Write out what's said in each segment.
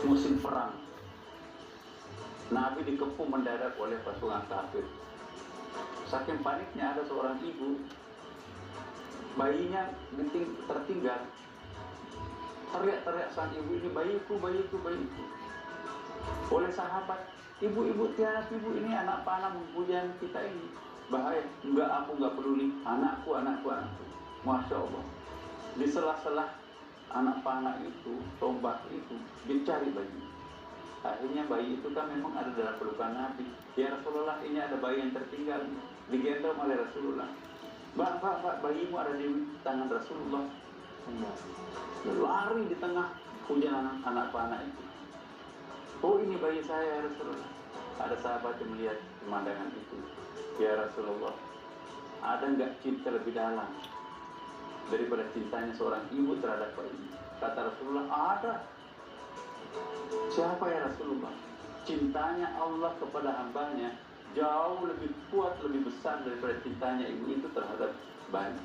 musim perang. Nabi dikepung mendarat oleh pasukan kafir. Saking paniknya ada seorang ibu, bayinya tertinggal. Teriak-teriak sang ibu ini, bayiku, bayiku, bayiku. Oleh sahabat, ibu tiarap ibu, ini anak panah mempunyai kita ini. Bahaya. Enggak, aku enggak peduli. Anakku, anakku, anakku. Masya Allah. Di sela-sela anak panah itu, tombak itu, dicari bayi. Akhirnya bayi itu kan memang ada dalam pelukan Nabi. Ya Rasulullah, ini ada bayi yang tertinggal, digendong oleh Rasulullah. Pak, bayimu ada di tangan Rasulullah. Lari di tengah hujan anak panah itu. Oh, ini bayi saya ya Rasulullah. Ada sahabat yang melihat pemandangan itu. Ya Rasulullah, ada enggak cinta lebih dalam daripada cintanya seorang ibu terhadap bayi? Kata Rasulullah, ada. Siapa ya Rasulullah? Cintanya Allah kepada hambanya jauh lebih kuat, lebih besar daripada cintanya ibu itu terhadap bayi.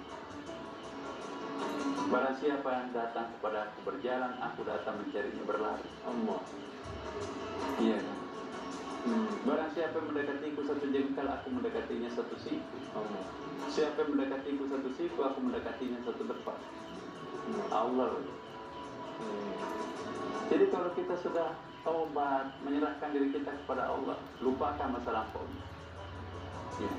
Barang siapa yang datang kepada aku berjalan, aku datang mencarinya berlari. Allah. Iya kan? Barang siapa yang mendekatiku satu jengkal, aku mendekatinya satu siku. Allah. Siapa yang mendekatiku satu siku, aku mendekatinya satu depan. Allah. Jadi kalau kita sudah taubat, menyerahkan diri kita kepada Allah, lupakan masa lampau. Ya.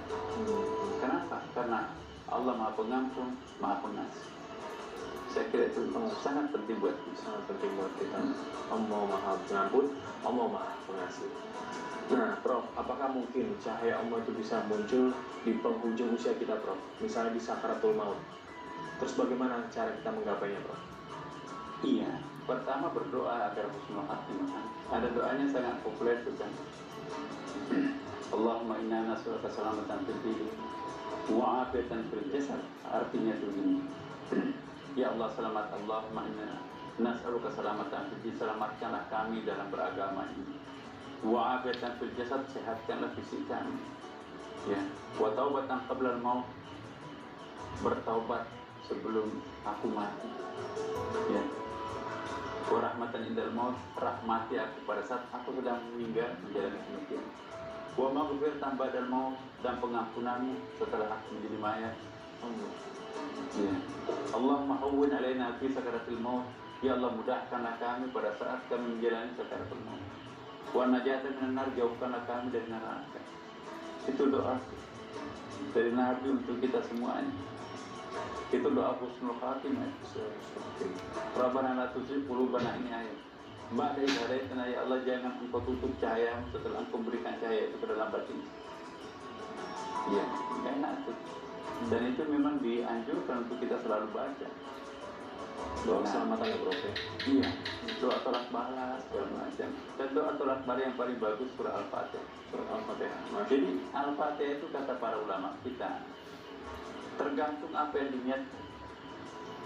Kenapa? Karena Allah Maha Pengampun, Maha Pengasih. Saya kira itu sangat penting buat kita. Sangat penting buat kita. Allah Maha Pengampun, Allah Maha Pengasih. Nah, Prof, apakah mungkin cahaya Allah itu bisa muncul di penghujung usia kita, Prof? Misalnya di sakaratul maut. Terus bagaimana cara kita menggapainya, Prof? Iya, pertama berdoa agar husnul khatimah. Ada doanya sangat populer itu kan. Allahumma inna nas'aluka salamatan fid din wa afiatan fil jasad. Artinya itu ini. Ya Allah, selamat. Allahumma inna nas'aluka salamatan fid din. Selamatkanlah kami dalam beragama ini. Wa afiatan fil jasad, sehatkanlah fisik kami. Ya, wa taubatan qabla al-maut. Bertaubat sebelum aku mati. Ya. Wa rahmatan indal maut, rahmati aku pada saat aku sedang meninggal menjalani kematian. Wa maghfir tambah dan maut, dan pengampunanmu setelah aku menjadi mayat. Ya. Allahumma hawwin alaina fi sakaratil maut. Ya Allah, mudahkanlah kami pada saat kami menjalani sakaratul maut. Wa najatan minan nar, jauhkanlah kami dari neraka. Itu doa dari Nabi untuk kita semuanya. Itu doa husnul khatimah. Rabbana la tuzigh qulubana, ini ayat. Ba'da idh hadaitana, ya Allah, jangan engkau tutup cahaya setelah engkau memberikan cahaya itu ke dalam batin. Ya, enak tuh. Dan itu memang dianjurkan untuk kita selalu baca. Doa keselamatan ya, Prof? Iya, doa tolak balas segala macam. Dan doa tolak balas yang paling bagus surah Al-Fatihah. Surah Al-Fatihah. Jadi Al-Fatihah itu kata para ulama kita, tergantung apa yang diniatkan.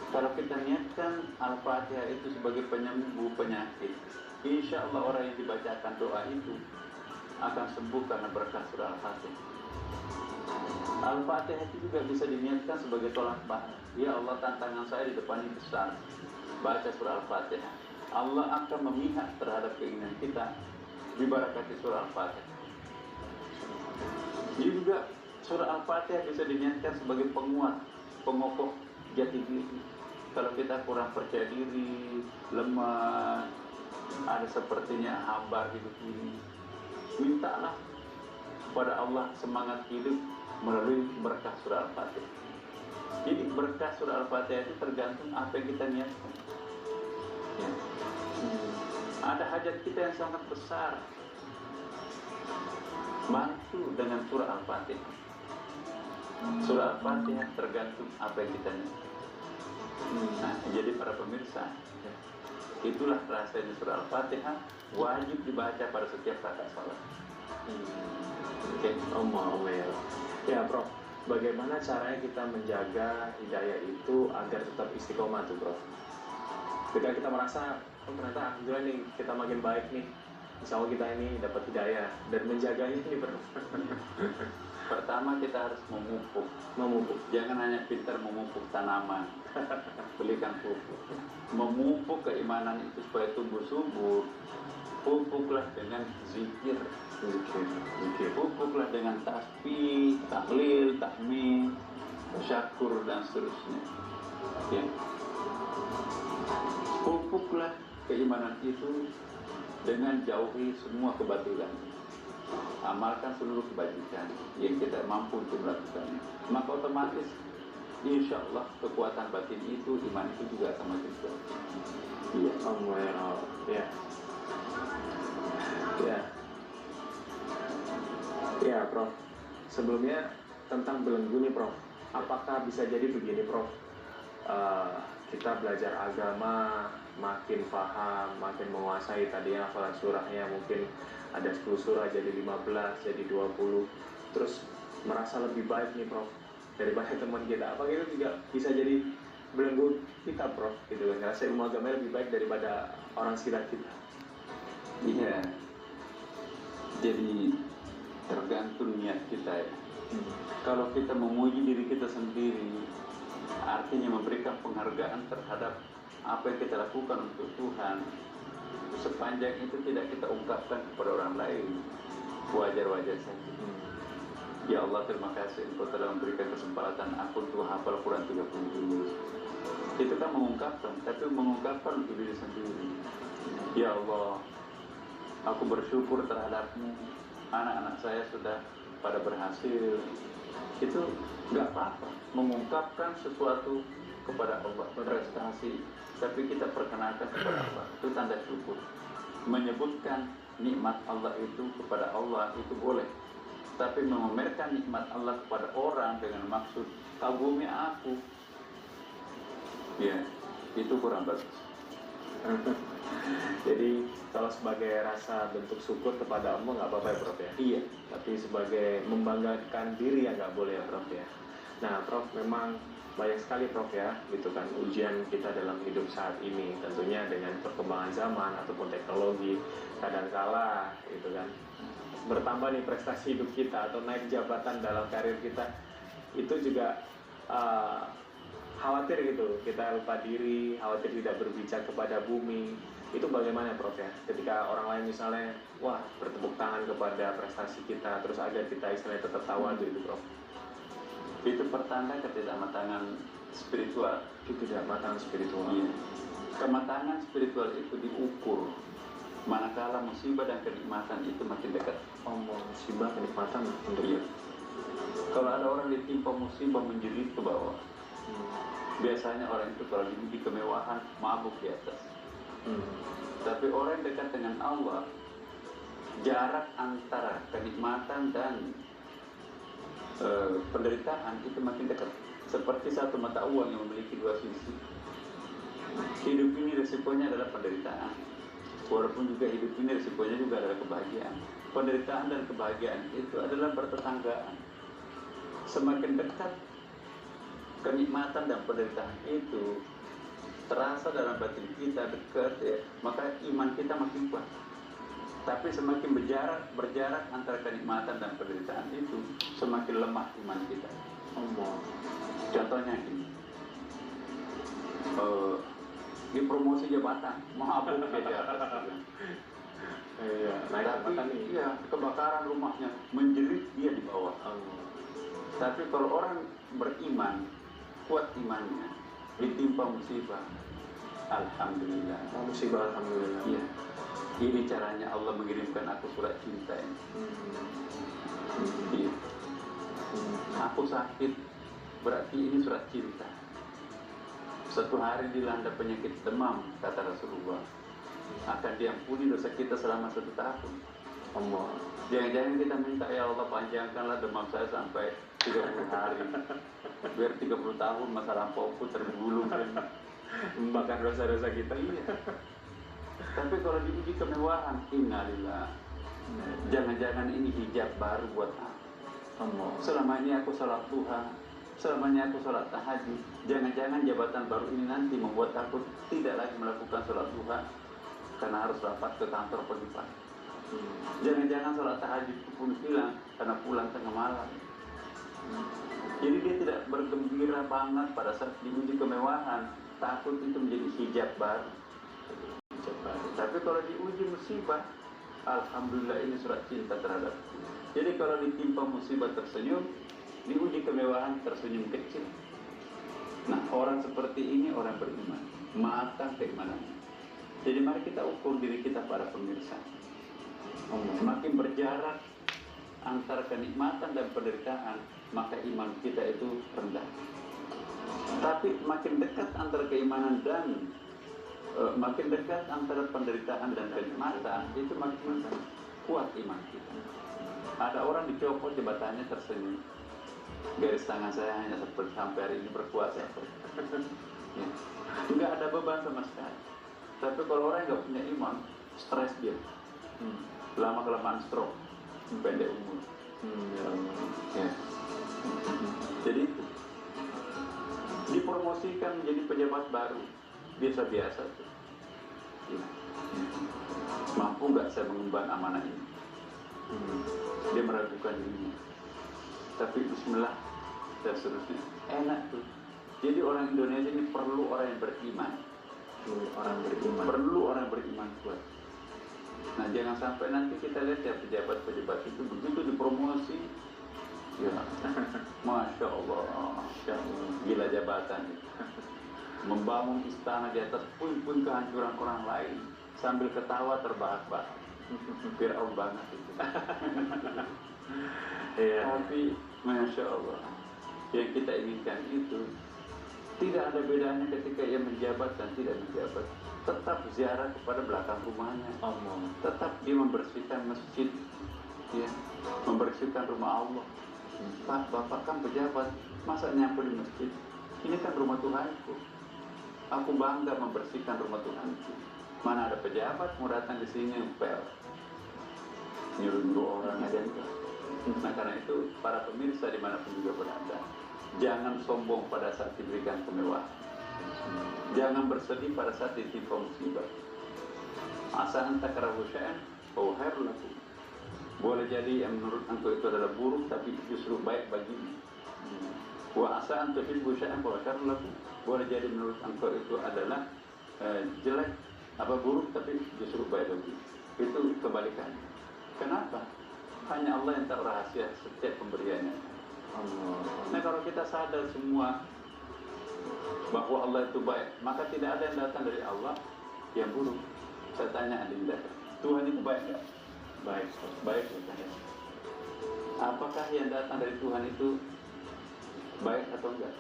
Kalau kita niatkan Al-Fatihah itu sebagai penyembuh penyakit, insya Allah orang yang dibacakan doa itu akan sembuh karena berkah surah Al-Fatihah. Al-Fatihah itu juga bisa diniatkan sebagai tolak balas. Ya Allah, tantangan saya di depan ini besar. Baca surah Al-Fatihah. Allah akan memihak terhadap keinginan kita dibarakati surah Al-Fatihah. Juga surah Al-Fatihah bisa diniatkan sebagai penguat, pengokoh jati diri. Kalau kita kurang percaya diri, lemah, ada sepertinya hambar hidup ini, mintalah kepada Allah semangat hidup melalui berkah surah Al-Fatihah. Jadi berkah surah Al-Fatihah itu tergantung apa yang kita niatkan. Ya. Ada hajat kita yang sangat besar, bantu dengan surah Al-Fatihah. Surah Al-Fatihah tergantung apa yang kita niatkan. Nah, jadi para pemirsa, itulah rasanya surah Al-Fatihah wajib dibaca pada setiap rakaat salat. Oke, ya Prof, bagaimana caranya kita menjaga hidayah itu agar tetap istiqomah tuh, Prof? Ketika kita merasa, oh ternyata alhamdulillah nih kita makin baik nih, insya Allah kita ini dapat hidayah dan menjaganya ini, Prof. Pertama kita harus memupuk. Jangan hanya pintar memupuk tanaman, belikan pupuk. Memupuk keimanan itu supaya tumbuh subur. Pupuklah dengan zikir. Pupuklah dengan tasbih, tahlil, tahmid, syakur dan seterusnya. Ya. Pupuklah keimanan itu dengan jauhi semua kebatilan. Amalkan seluruh kebajikan yang kita mampu untuk melakukannya. Maka otomatis insya Allah kekuatan batin itu, iman itu juga akan makin kuat. Iya. Ya. Ya. Ya, Prof. Sebelumnya tentang belenggu nih, Prof. Apakah bisa jadi begini, Prof? Kita belajar agama, makin paham, makin menguasai tadinya hafalan surahnya mungkin ada 10 surah jadi 15, jadi 20, terus merasa lebih baik nih, Prof, daripada teman kita. Apa itu juga bisa jadi belenggu kita, Prof, gitu kan? Ngerasa ilmu agama lebih baik daripada orang sekitar kita. Iya. Jadi tergantung niat kita ya. Kalau kita memuji diri kita sendiri, artinya memberikan penghargaan terhadap apa yang kita lakukan untuk Tuhan, sepanjang itu tidak kita ungkapkan kepada orang lain, wajar-wajar saja. Ya Allah, terima kasih Engkau telah memberikan kesempatan aku untuk hafal Quran 30 juz. Itu kan mengungkapkan, tapi mengungkapkan untuk diri sendiri. Ya Allah, aku bersyukur terhadap-Mu, anak-anak saya sudah pada berhasil. Itu nggak apa-apa, mengungkapkan sesuatu kepada Allah, prestasi, tapi kita perkenalkan kepada Allah, itu tanda syukur. Menyebutkan nikmat Allah itu kepada Allah itu boleh, tapi memamerkan nikmat Allah kepada orang dengan maksud kagumi aku, ya itu kurang bagus. Jadi kalau sebagai rasa bentuk syukur kepada Allah nggak apa-apa ya, Prof, ya? Iya. Tapi sebagai membanggakan diri ya nggak boleh ya, Prof, ya? Nah, Prof, memang banyak sekali, Prof, ya, gitu kan, ujian kita dalam hidup saat ini. Tentunya dengan perkembangan zaman ataupun teknologi, kadangkala gitu kan, bertambah nih prestasi hidup kita atau naik jabatan dalam karir kita, itu juga khawatir gitu, kita lupa diri, khawatir tidak berbicara kepada bumi. Itu bagaimana, Prof, ya? Ketika orang lain misalnya, wah, bertepuk tangan kepada prestasi kita, terus agar kita istilahnya tetap tawadu itu, Prof. Itu pertanda ketidakmatangan spiritual. Ketidakmatangan spiritual. Iya. Kematangan spiritual itu diukur manakala musibah dan kenikmatan itu makin dekat. Musibah, kenikmatan untuk Iya. Kalau ada orang ditimpa musibah menjerit ke bawah, biasanya orang itu kalau diuji kemewahan mabuk di atas. Tapi orang yang dekat dengan Allah, jarak antara kenikmatan dan penderitaan itu makin dekat. Seperti satu mata uang yang memiliki dua sisi. Hidup ini resikonya adalah penderitaan, walaupun juga hidup ini resikonya juga adalah kebahagiaan. Penderitaan dan kebahagiaan itu adalah bertetanggaan. Semakin dekat kenikmatan dan penderitaan itu terasa dalam batin kita dekat, ya, maka iman kita makin kuat. Tapi semakin berjarak antara kenikmatan dan penderitaan itu, semakin lemah iman kita. Contohnya ini, di promosi jabatan, mabuk dia di atas. Tapi iya, kebakaran rumahnya, menjerit dia di bawah. Tapi kalau orang beriman, kuat imannya, ditimpa musibah, alhamdulillah. Musibah, alhamdulillah. Iya. Ini caranya Allah mengirimkan aku surat cinta ini. Iya. Aku sakit, berarti ini surat cinta. Satu hari dilanda penyakit demam, kata Rasulullah, akan diampuni dosa kita selama 1 tahun. Jangan-jangan kita minta, ya Allah panjangkanlah demam saya sampai 30 hari, biar 30 tahun masa lampauku tergulung dan membakar dosa-dosa kita. Iya. Tapi kalau diuji kemewahan, innalillah, jangan-jangan ini hijab baru buat aku. Selama ini aku salat duha, selama ini aku salat tahajud. Jangan-jangan jabatan baru ini nanti membuat aku tidak lagi melakukan salat duha karena harus rapat ke kantor pagi-pagi. Jangan-jangan salat tahajud pun hilang karena pulang tengah malam. Jadi dia tidak bergembira banget pada saat diuji kemewahan, takut itu menjadi hijab baru. Tapi kalau diuji musibah, alhamdulillah ini surat cinta terhadap. Jadi kalau ditimpa musibah tersenyum, diuji kemewahan tersenyum kecil. Nah, orang seperti ini orang beriman, matang keimanannya. Jadi mari kita ukur diri kita para pemirsa. Semakin berjarak antara kenikmatan dan penderitaan, maka iman kita itu rendah. Tapi makin dekat antara keimanan dan makin dekat antara penderitaan dan kenikmatan, itu makin kuat iman kita. Ada orang dicopot jabatannya tersenyum. Garis tangan saya hanya seperti sampai hari ini berkuasa. Ya. Enggak ada beban sama sekali. Tapi kalau orang yang nggak punya iman, stres dia. Lama-kelamaan stroke, pendek umur. Ya. Jadi dipromosikan menjadi pejabat baru, biasa-biasa tuh. Ya. Mampu nggak saya mengemban amanah ini? Dia meragukan dirinya. Tapi bismillah dan seterusnya. Enak tuh. Jadi orang Indonesia ini perlu orang yang beriman. Perlu orang beriman kuat. Nah, jangan sampai nanti kita lihat ya pejabat-pejabat itu begitu dipromosi, ya, masya Allah, gila jabatan, membangun istana di atas puing-puing kehancuran orang lain sambil ketawa terbahak-bahak, Fir'aun banget itu. Tapi masya Allah, yang kita inginkan itu tidak ada bedanya ketika ia menjabat dan tidak menjabat. Tetap ziarah kepada belakang rumahnya. Tetap dia membersihkan masjid, ya, membersihkan rumah Allah. Pak, bapak kan pejabat, masa nyapu di masjid? Ini kan rumah Tuhanku. Aku bangga membersihkan rumah Tuhanku. Mana ada pejabat mau datang di sini pel, nyuruh orang aja itu. Nah, karena itu para pemirsa dimanapun juga berada, jangan sombong pada saat diberikan kemewahan. Jangan bersedih pada saat ditimpa musibah. Asa anta karahu syai'an wa khairul lakum. Boleh jadi yang menurut engkau itu adalah buruk tapi justru baik bagimu. Wa asa anta tuhibbu syai'an wa khairul lakum. Boleh jadi menurut engkau itu adalah jelek apa buruk tapi justru baik bagimu. Itu kebalikannya. Kenapa? Hanya Allah yang tahu rahasia setiap pemberiannya. Nah, kalau kita sadar semua bahwa Allah itu baik, maka tidak ada yang datang dari Allah yang buruk. Saya tanya Adinda, Tuhan itu baik nggak? Baik, baik. Apakah yang datang dari Tuhan itu baik atau enggak?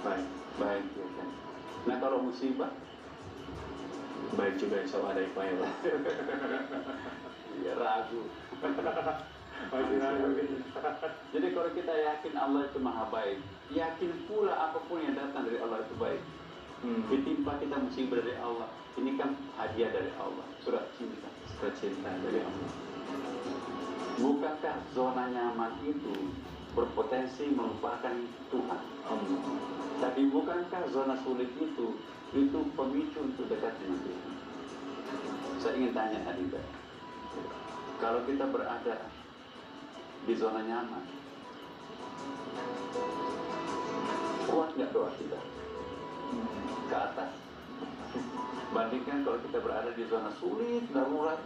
Baik, baik ya kan. Nah, kalau musibah, baik juga insya Allah ada upaya. Ya ragu. Jadi kalau kita yakin Allah itu maha baik, yakin pula apapun yang datang dari Allah itu baik. Ditimpa kita musibah dari Allah, ini kan hadiah dari Allah, surat cinta dari Allah. Bukankah zona nyaman itu berpotensi melupakan Tuhan? Tapi bukankah zona sulit itu pemicu untuk dekat dengan Tuhan? Saya ingin tanya Adinda, kalau kita berada di zona nyaman, kuat nggak doa kita ke atas? Bandingkan kalau kita berada di zona sulit, darurat,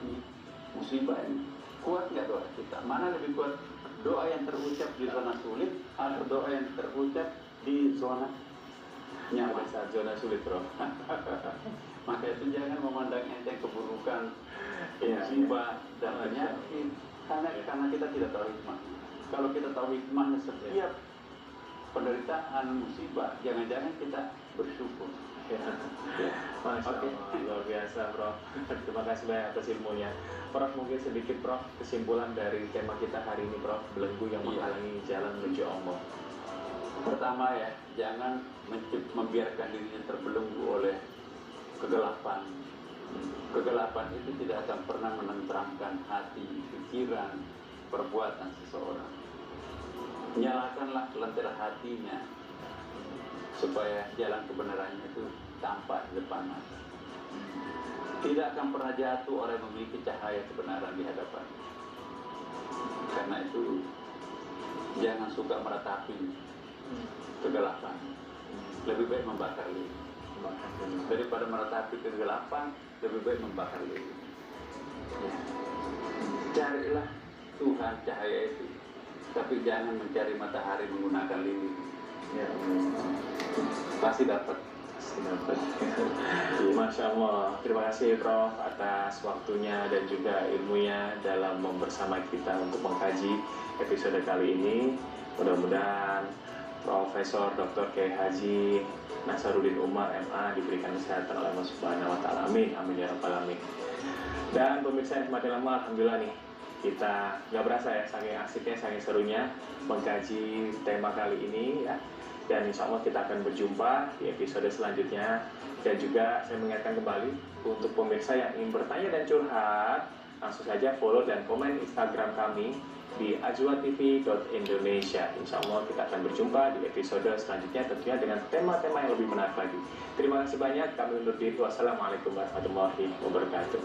musibah ini, kuat nggak doa kita? Mana lebih kuat? Doa yang terucap di zona sulit atau doa yang terucap di zona nyaman? Saat zona sulit, bro. Maka itu jangan memandang enteng keburukan, musibah dan penyakit. Karena kita tidak tahu hikmah. Kalau kita tahu hikmahnya setiap penderitaan, musibah, jangan-jangan kita bersyukur. Masya Allah, luar biasa, Prof. Terima kasih banyak atas ilmunya. Prof, mungkin sedikit, Prof, kesimpulan dari tema kita hari ini, Prof, belenggu yang menghalangi jalan menuju Allah. Pertama ya, jangan membiarkan dirinya terbelenggu oleh kegelapan. Kegelapan itu tidak akan pernah menenteramkan hati, pikiran, perbuatan seseorang. Nyalakanlah lentera hatinya supaya jalan kebenarannya itu tampak di depan mata. Tidak akan pernah jatuh orang yang memiliki cahaya kebenaran di hadapan. Karena itu Jangan suka meratapi kegelapan. Lebih baik membakar lilin. Daripada meratapi kegelapan, lebih baik membakar lilin. Ya. Carilah Tuhan cahaya itu, tapi jangan mencari matahari menggunakan lilin. Ya, Pasti dapat. Masya Allah, terima kasih Prof atas waktunya dan juga ilmunya dalam bersama kita untuk mengkaji episode kali ini. Mudah-mudahan Profesor Dr. Kiai Haji Nasaruddin Umar MA diberikan kesehatan oleh Allah Subhanahu wa taala. Amin, amin ya rabbal alamin. Dan pemirsa yang semakin lama, alhamdulillah nih, kita nggak berasa ya, saking asiknya, saking serunya mengkaji tema kali ini ya. Dan insya Allah kita akan berjumpa di episode selanjutnya. Dan juga saya mengingatkan kembali untuk pemirsa yang ingin bertanya dan curhat, langsung saja follow dan komen Instagram kami di ajwatv.indonesia. Insya Allah kita akan berjumpa di episode selanjutnya, tentunya dengan tema-tema yang lebih menarik lagi. Terima kasih banyak. Kami undur diri. Wassalamualaikum warahmatullahi wabarakatuh.